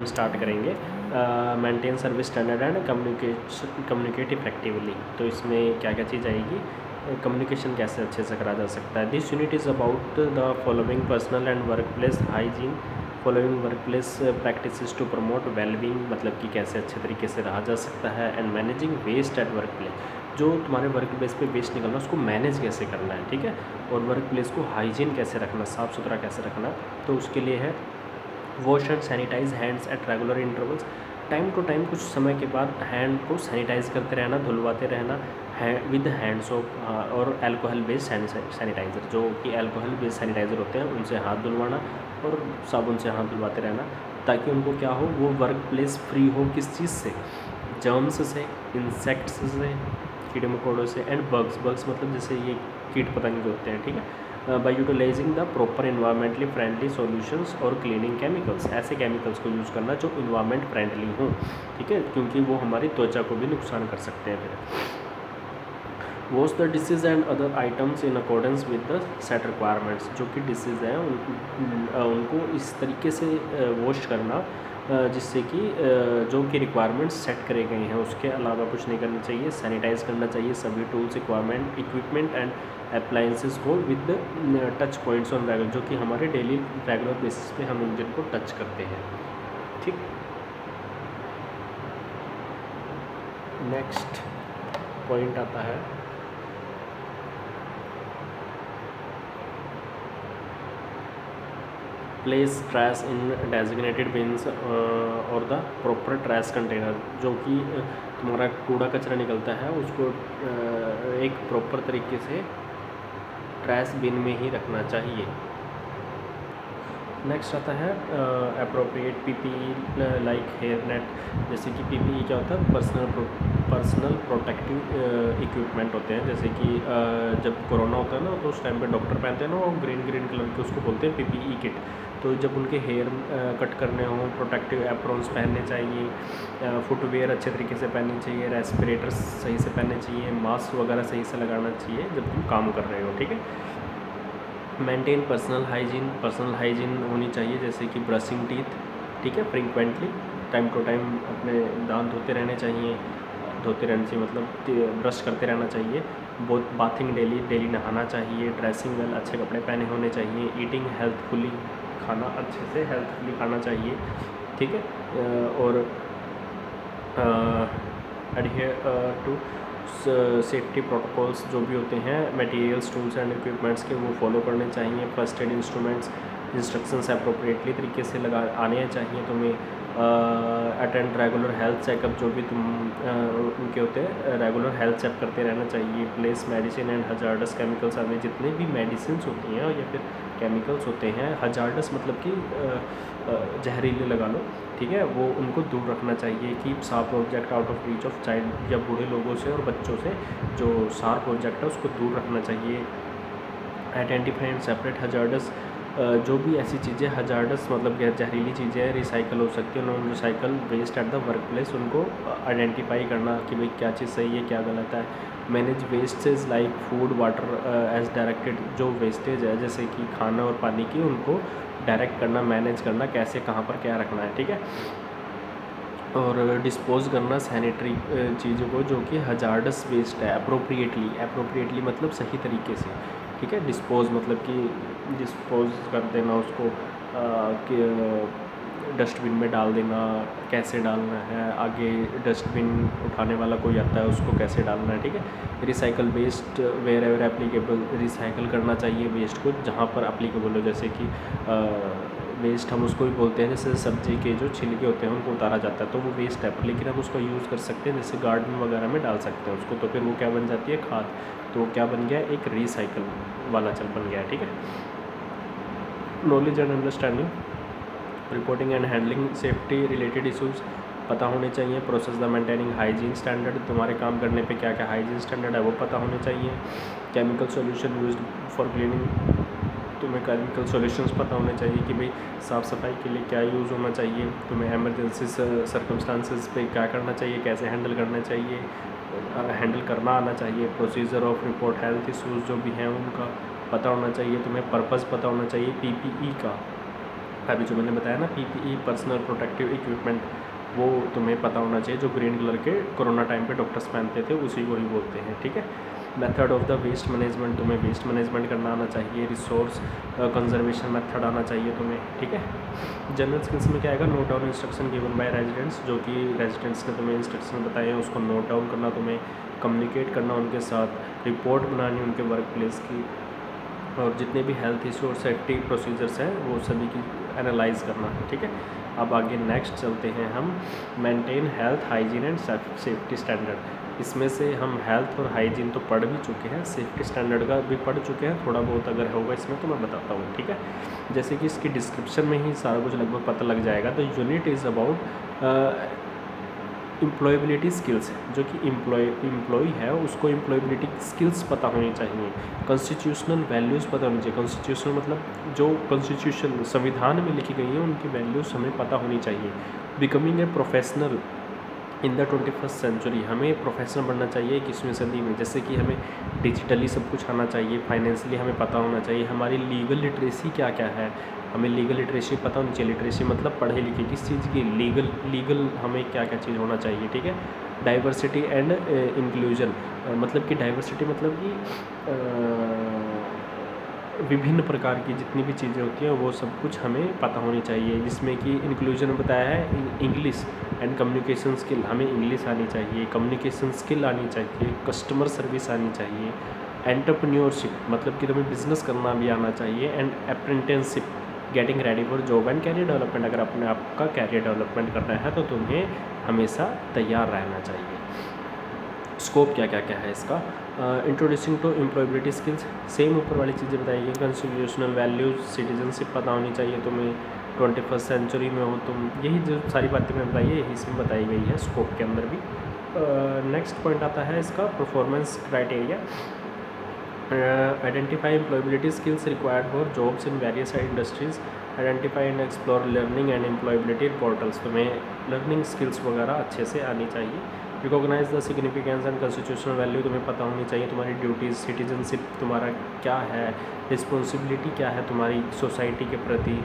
Start करेंगे maintain service standard and communicate effectively. तो इसमें क्या क्या चीज़ आएगी, कम्युनिकेशन कैसे अच्छे से करा जा सकता है। This unit is about the following personal and workplace hygiene, following workplace practices to promote wellbeing, मतलब कि कैसे अच्छे तरीके से रहा जा सकता है। And managing waste at workplace, जो तुम्हारे वर्क प्लेस पे वेस्ट निकलना उसको मैनेज कैसे करना है, ठीक है। और वर्क प्लेस को हाइजीन कैसे रखना, साफ़ सुथरा कैसे रखना, तो उसके लिए है wash and sanitize hands at regular intervals, time to time कुछ समय के बाद हैंड को सैनिटाइज करते रहना, धुलवाते रहना विद हैंड सोप और अल्कोहल बेस्ड सैनिटाइज़र, जो कि अल्कोहल बेस्ड सैनिटाइज़र होते हैं उनसे हाथ धुलवाना और साबुन से हाथ धुलवाते रहना, ताकि उनको क्या हो, वो वर्क प्लेस फ्री हो किस चीज़ से, जर्म्स से, इंसेक्ट्स से, कीड़े मकोड़ों से, एंड बग्स मतलब जैसे ये कीट पतंगे होते हैं, ठीक है। By utilizing the proper environmentally friendly solutions और क्लीनिंग केमिकल्स, ऐसे केमिकल्स को यूज़ करना जो इन्वायरमेंट फ्रेंडली हों, ठीक है, क्योंकि वो हमारी त्वचा को भी नुकसान कर सकते हैं फिर। Wash the dishes and other items in accordance with the set requirements, जो कि डिशेज हैं उनको इस तरीके से वॉश करना जिससे कि जो कि रिक्वायरमेंट्स सेट करे गए हैं उसके अलावा कुछ नहीं करना चाहिए। सैनिटाइज़ करना चाहिए सभी टूल्स इक्विपमेंट एंड अप्लायंसेस को with touch points on regular, जो कि हमारे डेली रेगुलर बेसिस पे हम जिनको टच करते हैं, ठीक। नेक्स्ट पॉइंट आता है प्लेस ट्रैश इन डेजिग्नेटेड बिन्स और द प्रॉपर ट्रैश कंटेनर, जो कि तुम्हारा कूड़ा कचरा निकलता है उसको एक प्रॉपर तरीके से ट्रैश बिन में ही रखना चाहिए। नेक्स्ट आता है appropriate PPE like hair net, जैसे कि पीपीई क्या होता है, पर्सनल प्रोटेक्टिव इक्विपमेंट होते हैं, जैसे कि जब कोरोना होता है ना तो उस टाइम पे डॉक्टर पहनते हैं ना वो ग्रीन कलर के, उसको बोलते हैं पीपीई किट। तो जब उनके हेयर कट करने हों प्रोटेक्टिव एप्रॉन्स पहनने चाहिए, फुटवेयर अच्छे तरीके से पहनने चाहिए, रेस्पिरेटर्स सही से पहनने चाहिए, मास्क वगैरह सही से लगाना चाहिए जब तुम काम कर रहे हो, ठीक है। मेंटेन पर्सनल हाइजीन होनी चाहिए, जैसे कि ब्रशिंग टीथ, ठीक है, फ्रिक्वेंटली टाइम टू टाइम अपने दांत धोते रहने चाहिए, मतलब ब्रश करते रहना चाहिए। बाथिंग डेली नहाना चाहिए, ड्रेसिंग वेल अच्छे कपड़े पहने होने चाहिए, ईटिंग हेल्थफुली, खाना अच्छे से हेल्थफुली खाना चाहिए, ठीक है। और एडहियर टू सेफ्टी प्रोटोकॉल्स जो भी होते हैं मटेरियल्स टूल्स एंड इक्विपमेंट्स के, वो फॉलो करने चाहिए। फर्स्ट एड इंस्ट्रक्शंस अप्रोप्रिएटली तरीके से आने चाहिए तुम्हें। अटेंड रेगुलर हेल्थ चेकअप, जो भी तुम उनके होते हैं रेगुलर हेल्थ चेक करते रहना चाहिए। Place medicine and hazardous chemicals हमें जितने भी मेडिसिन होती हैं या फिर केमिकल्स होते हैं, हजार्डस मतलब कि जहरीले लगा लो, ठीक है, वो उनको दूर रखना चाहिए। Keep sharp object out of reach of child, या बूढ़े लोगों से और बच्चों से जो शार्प ऑब्जेक्ट है उसको दूर रखना चाहिए। आइडेंटिफाई एंड सेपरेट हजार्डस, जो भी ऐसी चीज़ें हजार्डस मतलब जहरीली चीज़ें रिसाइकल हो सकती हैं, non recycle waste at the workplace, उनको आइडेंटिफाई करना कि भाई क्या चीज़ सही है क्या गलत है। Manage wastage like food water as directed, जो वेस्टेज है जैसे कि खाना और पानी की, उनको डायरेक्ट करना, मैनेज करना, कैसे कहाँ पर क्या रखना है, ठीक है। और डिस्पोज़ करना सैनिटरी चीज़ों को जो कि हजार्डस वेस्ट है अप्रोप्रिएटली मतलब सही तरीके से, ठीक है। डिस्पोज़ मतलब कि डिस्पोज़ कर देना उसको कि डस्टबिन में डाल देना, कैसे डालना है, आगे डस्टबिन उठाने वाला कोई आता है उसको कैसे डालना है, ठीक है। Recycle waste wherever applicable, recycle करना चाहिए वेस्ट को जहाँ पर एप्लीकेबल हो, जैसे कि वेस्ट हम उसको भी बोलते हैं, जैसे सब्जी के जो छिलके होते हैं उनको उतारा जाता है तो वो वेस्ट है, लेकिन हम उसको यूज़ कर सकते हैं, जैसे गार्डन वगैरह में डाल सकते हैं उसको, तो फिर वो क्या बन जाती है, खाद। तो वो क्या बन गया, एक रिसाइकल वाला चल बन गया है, ठीक है। Knowledge and understanding, reporting and handling safety related issues पता होने चाहिए। Process the maintaining hygiene standard, तुम्हारे काम करने पे क्या क्या हाइजीन स्टैंडर्ड है वो पता होने चाहिए। Chemical solution used for cleaning, तुम्हें केमिकल सॉल्यूशंस पता होने चाहिए कि भाई साफ़ सफाई के लिए क्या यूज़ होना चाहिए। तुम्हें एमरजेंसी सर्कमस्टांसेस पे क्या करना चाहिए, कैसे हैंडल करना चाहिए, हैंडल करना आना चाहिए। Procedure of report health issues जो भी हैं उनका पता होना चाहिए। तुम्हें पर्पज़ पता होना चाहिए पीपीई का, अभी जो मैंने बताया ना PPE पर्सनल प्रोटेक्टिव इक्विपमेंट, वो तुम्हें पता होना चाहिए। जो ग्रीन कलर के कोरोना टाइम पे डॉक्टर्स पहनते थे उसी को ही बोलते हैं, ठीक है। Method of the waste management, तुम्हें वेस्ट मैनेजमेंट करना आना चाहिए। रिसोर्स कंजर्वेशन मेथड आना चाहिए तुम्हें, ठीक है। जनरल स्किल्स में क्या आएगा, note down instruction given by residents, जो कि रेजिडेंट्स ने तुम्हें इंस्ट्रक्शन बताए हैं उसको नोट डाउन करना, तुम्हें कम्युनिकेट करना उनके साथ, रिपोर्ट बनानी उनके वर्क प्लेस की, और जितने भी हेल्थ इशू और सेफ्टी प्रोसीजर्स हैं वो सभी की एनालाइज करना, ठीक है। अब आगे नेक्स्ट चलते हैं हम, maintain health hygiene and safety standard. इसमें से हम हेल्थ और हाइजीन तो पढ़ भी चुके हैं, सेफ्टी स्टैंडर्ड का भी पढ़ चुके हैं, थोड़ा बहुत अगर होगा इसमें तो मैं बताता हूँ, ठीक है। जैसे कि इसकी डिस्क्रिप्शन में ही सारा कुछ लगभग पता लग जाएगा। The unit is about employability skills, जो कि एम्प्लॉय है उसको एम्प्लॉयबिलिटी स्किल्स पता होनी चाहिए। कॉन्स्टिट्यूशनल वैल्यूज़ पता होनी चाहिए। कॉन्स्टिट्यूशनल मतलब जो कॉन्स्टिट्यूशन संविधान में लिखी गई है उनकी वैल्यूज़ हमें पता होनी चाहिए। Becoming a professional in the 21st century, हमें प्रोफेशनल बनना चाहिए 21वीं सदी में। जैसे कि हमें डिजिटली सब कुछ आना चाहिए, फाइनेंशियली हमें पता होना चाहिए, हमारी लीगल लिटरेसी क्या क्या है, हमें लीगल लिटरेसी पता होनी चाहिए। लिटरेसी मतलब पढ़े लिखे, किस चीज़ की, लीगल हमें क्या क्या चीज़ होना चाहिए, ठीक है। डाइवर्सिटी एंड इंक्लूजन, मतलब कि डाइवर्सिटी मतलब कि विभिन्न प्रकार की जितनी भी चीज़ें होती हैं वो सब कुछ हमें पता होनी चाहिए। जिसमें कि इंक्लूजन में बताया है इंग्लिश एंड कम्युनिकेशन स्किल, हमें इंग्लिश आनी चाहिए, कम्युनिकेशन स्किल आनी चाहिए, कस्टमर सर्विस आनी चाहिए, एंटरप्रेन्योरशिप मतलब कि तुम्हें बिजनेस करना भी आना चाहिए, and apprenticeship, getting ready for job and career development. अगर अपने आप का कैरियर डेवलपमेंट करना है तो तुम्हें हमेशा तैयार रहना चाहिए। स्कोप क्या क्या क्या है इसका, introducing to employability skills, same ऊपर वाली चीज़ें बताई गई। कॉन्स्टिट्यूशनल वैल्यूज, सिटीजनशिप पता होनी चाहिए तुम्हें, 21st सेंचुरी में हो तुम, यही जो सारी बातें मैं बताई है यही इसमें बताई गई है स्कोप के अंदर भी। नेक्स्ट पॉइंट आता है इसका performance criteria, identify employability skills required for jobs in various industries, identify and explore learning and employability portals, तुम्हें लर्निंग स्किल्स वगैरह अच्छे से आनी चाहिए। Recognize the significance and constitutional value, तुम्हें पता होनी चाहिए तुम्हारी ड्यूटीज़, सिटीजनशिप तुम्हारा क्या है, रिस्पॉन्सिबिलिटी क्या है तुम्हारी सोसाइटी के प्रति,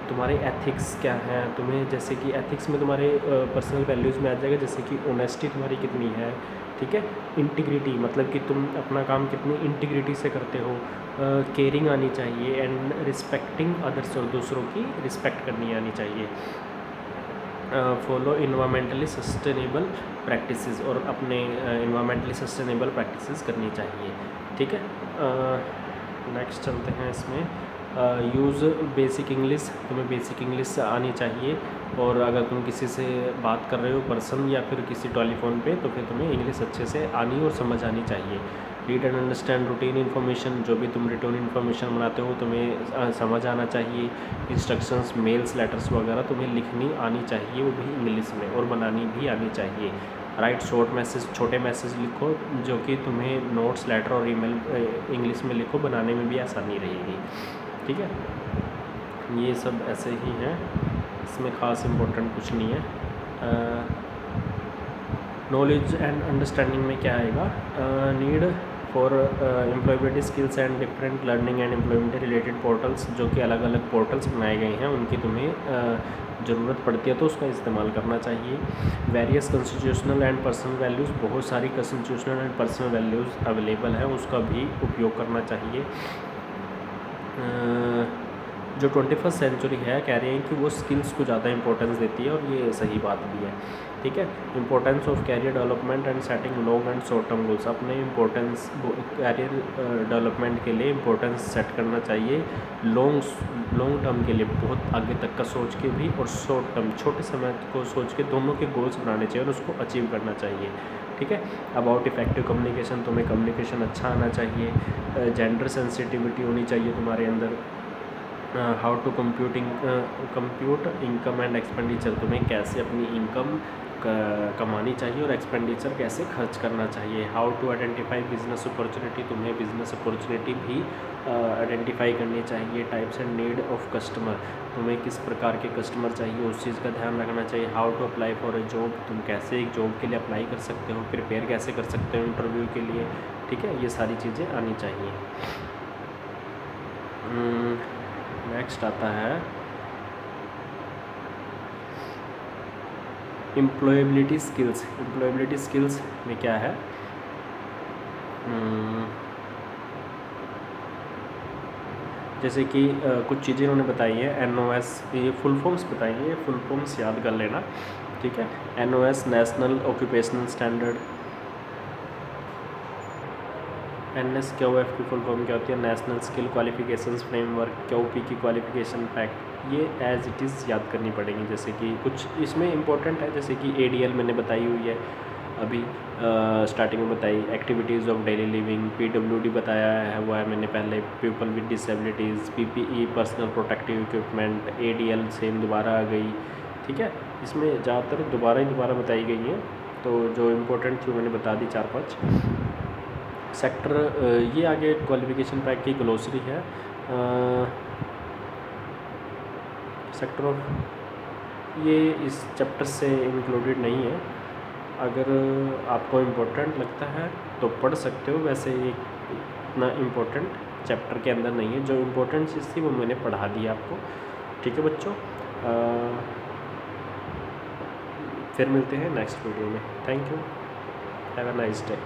तुम्हारे एथिक्स क्या हैं, तुम्हें जैसे कि एथिक्स में तुम्हारे पर्सनल वैल्यूज़ में आ जाएगा, जैसे कि ऑनेस्टी तुम्हारी कितनी है, ठीक है। इंटीग्रिटी मतलब कि तुम अपना काम कितनी इंटीग्रिटी से करते हो, केयरिंग आनी चाहिए, एंड रिस्पेक्टिंग अदर्स, और दूसरों की रिस्पेक्ट करनी आनी चाहिए। फॉलो इन्वामेंटली सस्टेनेबल प्रैक्टिसेस, और अपने इन्वामेंटली सस्टेनेबल प्रैक्टिसेस करनी चाहिए, ठीक है। नेक्स्ट चलते हैं इसमें, यूज़ बेसिक इंग्लिश, तुम्हें बेसिक इंग्लिश आनी चाहिए, और अगर तुम किसी से बात कर रहे हो पर्सन या फिर किसी टेलीफोन पे तो फिर तुम्हें इंग्लिश अच्छे से आनी और समझ आनी चाहिए। Read and understand routine information, जो भी तुम रिटर्न इन्फॉर्मेशन बनाते हो तुम्हें समझ आना चाहिए। इंस्ट्रक्शंस, मेल्स, लेटर्स वगैरह तुम्हें लिखनी आनी चाहिए, वो भी इंग्लिश में, और बनानी भी आनी चाहिए। राइट शॉर्ट मैसेज, छोटे मैसेज लिखो जो कि तुम्हें नोट्स, लेटर और ईमेल इंग्लिश में लिखो, बनाने में भी आसानी रहेगी, ठीक है। ये सब ऐसे ही हैं, इसमें ख़ास इम्पोर्टेंट कुछ नहीं है। नॉलेज एंड अंडरस्टैंडिंग में क्या आएगा, need for employability skills and different learning and employment related portals, जो कि अलग अलग पोर्टल्स बनाए गए हैं उनकी तुम्हें ज़रूरत पड़ती है तो उसका इस्तेमाल करना चाहिए। Various constitutional and personal values, बहुत सारी constitutional and personal values available हैं, उसका भी उपयोग करना चाहिए। जो 21st सेंचुरी है कह रहे हैं कि वो स्किल्स को ज़्यादा इंपॉर्टेंस देती है, और ये सही बात भी है, ठीक है। Importance of career development and setting long and short term goals, अपने इंपॉर्टेंस कैरियर डेवलपमेंट के लिए इंपॉर्टेंस सेट करना चाहिए, लॉन्ग टर्म के लिए बहुत आगे तक का सोच के भी, और शॉर्ट टर्म छोटे समय को सोच के, दोनों के गोल्स बनाने चाहिए और उसको अचीव करना चाहिए, ठीक है। अबाउट इफेक्टिव कम्युनिकेशन, तुम्हें कम्युनिकेशन अच्छा आना चाहिए। जेंडर सेंसिटिविटी होनी चाहिए तुम्हारे अंदर। How to compute income and expenditure, तुम्हें कैसे अपनी इनकम कमानी चाहिए और एक्सपेंडिचर कैसे खर्च करना चाहिए। How to identify business opportunity, तुम्हें बिजनेस अपॉर्चुनिटी भी आइडेंटिफाई करनी चाहिए। Types and need of customer, तुम्हें किस प्रकार के कस्टमर चाहिए उस चीज़ का ध्यान रखना चाहिए। How to apply for a job, तुम कैसे एक जॉब के लिए अप्लाई कर सकते हो, प्रिपेयर कैसे कर सकते हो इंटरव्यू के लिए, ठीक है। ये सारी चीज़ें आनी चाहिए। नेक्स्ट आता है एम्प्लॉयबिलिटी स्किल्स में क्या है, जैसे कि कुछ चीज़ें उन्होंने बताई है, NOS, ये फुल फॉर्म्स बताई है, ये फुल फॉर्म्स याद कर लेना, ठीक है। NOS national occupational standard, NSQF की फुल फॉर्म क्या होती है, national skill qualifications framework, QP की क्वालिफिकेशन पैक्ट, ये एज इट इज़ याद करनी पड़ेंगी। जैसे कि कुछ इसमें इंपॉर्टेंट है, जैसे कि ADL मैंने बताई हुई है अभी स्टार्टिंग में बताई, activities of daily living, PWD बताया है हुआ है मैंने पहले, people with disabilities, PPE personal protective equipment, ADL same दोबारा आ गई, ठीक है। इसमें ज़्यादातर दोबारा बताई गई हैं, तो जो इम्पोर्टेंट थी मैंने बता दी 4-5 सेक्टर। ये आगे क्वालिफिकेशन पैक की ग्लोसरी है, सेक्टर ऑफ, ये इस चैप्टर से इंक्लूडेड नहीं है, अगर आपको इम्पोर्टेंट लगता है तो पढ़ सकते हो, वैसे ये इतना इम्पोर्टेंट चैप्टर के अंदर नहीं है, जो इम्पोर्टेंट चीज़ थी वो मैंने पढ़ा दी आपको, ठीक है बच्चों। फिर मिलते हैं नेक्स्ट वीडियो में, thank you, have a nice day.